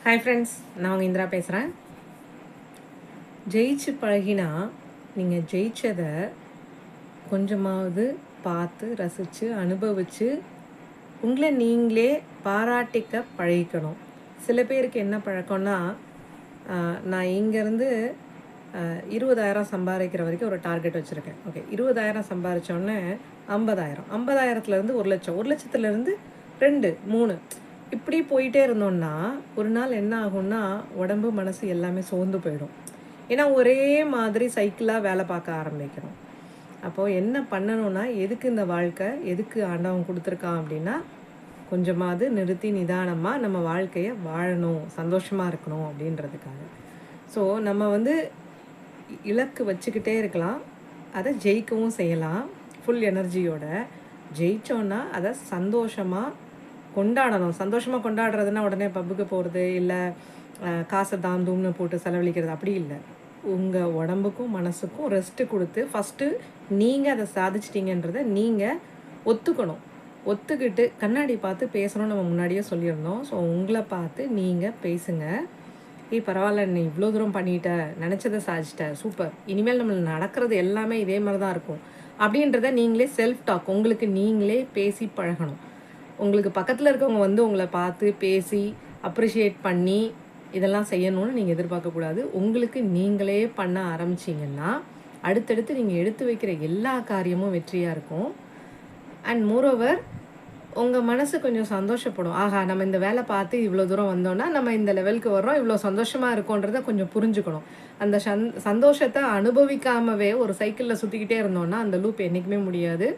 Hi friends, நான் உங்கள் இந்திரா பேசுகிறேன். ஜெயிச்சு பழகினா நீங்கள் ஜெயிச்சதை கொஞ்சமாவது பார்த்து ரசித்து அனுபவித்து உங்களை நீங்களே பாராட்டிக்க பழகிக்கணும். சில பேருக்கு என்ன பழக்கம்னா, நான் இங்கேருந்து 20,000 சம்பாதிக்கிற வரைக்கும் ஒரு டார்கெட் வச்சுருக்கேன். ஓகே, 20,000 சம்பாதிச்சோன்னே 50,000, 50,000த்துலேருந்து 1,00,000, 1,00,000த்துலேருந்து 2, 3 இப்படி போயிட்டே இருந்தோம்னா ஒரு நாள் என்ன ஆகும்னா உடம்பு மனசு எல்லாமே சோர்ந்து போயிடும். ஏன்னா ஒரே மாதிரி சைக்கிளாக வேலை பார்க்க ஆரம்பிக்கிறோம். அப்போது என்ன பண்ணணும்னா, எதுக்கு இந்த வாழ்க்கை, எதுக்கு ஆண்டவன் கொடுத்துருக்கான் அப்படின்னா, கொஞ்சமாவது நிறுத்தி நிதானமாக நம்ம வாழ்க்கையை வாழணும், சந்தோஷமாக இருக்கணும் அப்படின்றதுக்காக. ஸோ நம்ம இலக்கு வச்சுக்கிட்டே இருக்கலாம், அதை ஜெயிக்கவும் செய்யலாம். ஃபுல் எனர்ஜியோட ஜெயித்தோன்னா அதை சந்தோஷமாக கொண்டாடணும். சந்தோஷமாக கொண்டாடுறதுன்னா உடனே பப்புக்கு போகிறது, இல்லை காசை தாம் தூம்னு போட்டு செலவழிக்கிறது, அப்படி இல்லை. உங்கள் உடம்புக்கும் மனசுக்கும் ரெஸ்ட்டு கொடுத்து ஃபஸ்ட்டு நீங்கள் அதை சாதிச்சிட்டிங்கன்றதை நீங்கள் ஒத்துக்கணும். ஒத்துக்கிட்டு கண்ணாடி பார்த்து பேசணும்னு நம்ம முன்னாடியே சொல்லியிருந்தோம். ஸோ உங்களை பார்த்து நீங்கள் பேசுங்க. பரவாயில்ல, நீ இவ்வளோ தூரம் பண்ணிட்ட, நினச்சதை சாதிச்சிட்ட, சூப்பர், இனிமேல் நம்ம நடக்கிறது எல்லாமே இதே மாதிரி தான் இருக்கும் அப்படின்றத நீங்களே செல்ஃப் டாக் உங்களுக்கு நீங்களே பேசி பழகணும். உங்களுக்கு பக்கத்தில் இருக்கவங்க உங்களை பார்த்து பேசி அப்ரிஷியேட் பண்ணி இதெல்லாம் செய்யணும்னு நீங்கள் எதிர்பார்க்கக்கூடாது. உங்களுக்கு நீங்களே பண்ண ஆரம்பிச்சிங்கன்னா அடுத்தடுத்து நீங்கள் எடுத்து வைக்கிற எல்லா காரியமும் வெற்றியாக இருக்கும். அண்ட் மோரோவர் உங்கள் மனசு கொஞ்சம் சந்தோஷப்படும். ஆஹா, நம்ம இந்த வேலை பார்த்து இவ்வளோ தூரம் வந்தோன்னா நம்ம இந்த லெவலுக்கு வர்றோம், இவ்வளோ சந்தோஷமாக இருக்கோன்றதை கொஞ்சம் புரிஞ்சுக்கணும். அந்த சந்தோஷத்தை அனுபவிக்காமவே ஒரு சைக்கிளில் சுற்றிக்கிட்டே இருந்தோன்னா அந்த லூப் என்றைக்குமே முடியாது.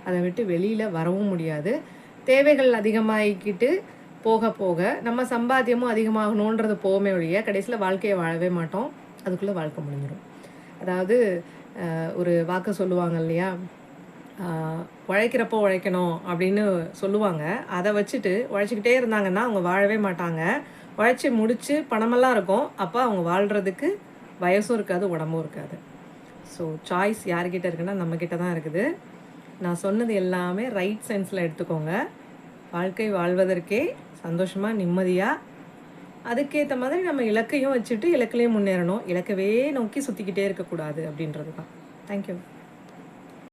அதை விட்டு வெளியில் வரவும் முடியாது. தேவைகள் அதிகமாகிக்கிட்டு போக போக நம்ம சம்பாத்தியமும் அதிகமாகணுன்றது போகவே ஒழிய கடைசியில் வாழ்க்கையை வாழவே மாட்டோம். அதுக்குள்ளே வாழ்க்கை முடிஞ்சிடும். அதாவது ஒரு வாக்கு சொல்லுவாங்க இல்லையா, உழைக்கிறப்போ உழைக்கணும் அப்படின்னு சொல்லுவாங்க. அதை வச்சுட்டு உழைச்சிக்கிட்டே இருந்தாங்கன்னா அவங்க வாழவே மாட்டாங்க. உழைச்சி முடித்து பணமெல்லாம் இருக்கும், அப்போ அவங்க வாழ்கிறதுக்கு வயசும் இருக்காது, உடம்பும் இருக்காது. ஸோ சாய்ஸ் யார்கிட்ட இருக்குன்னா நம்மக்கிட்ட தான் இருக்குது. நான் சொன்னது எல்லாமே ரைட் சென்ஸில் எடுத்துக்கோங்க. வாழ்க்கை வாழ்வதற்கே சந்தோஷமாக நிம்மதியாக அதுக்கேற்ற மாதிரி நம்ம இலக்கையும் வச்சுட்டு இலக்குலேயும் முன்னேறணும். இலக்கவே நோக்கி சுற்றிக்கிட்டே இருக்கக்கூடாது அப்படின்றது தான். தேங்க்யூ.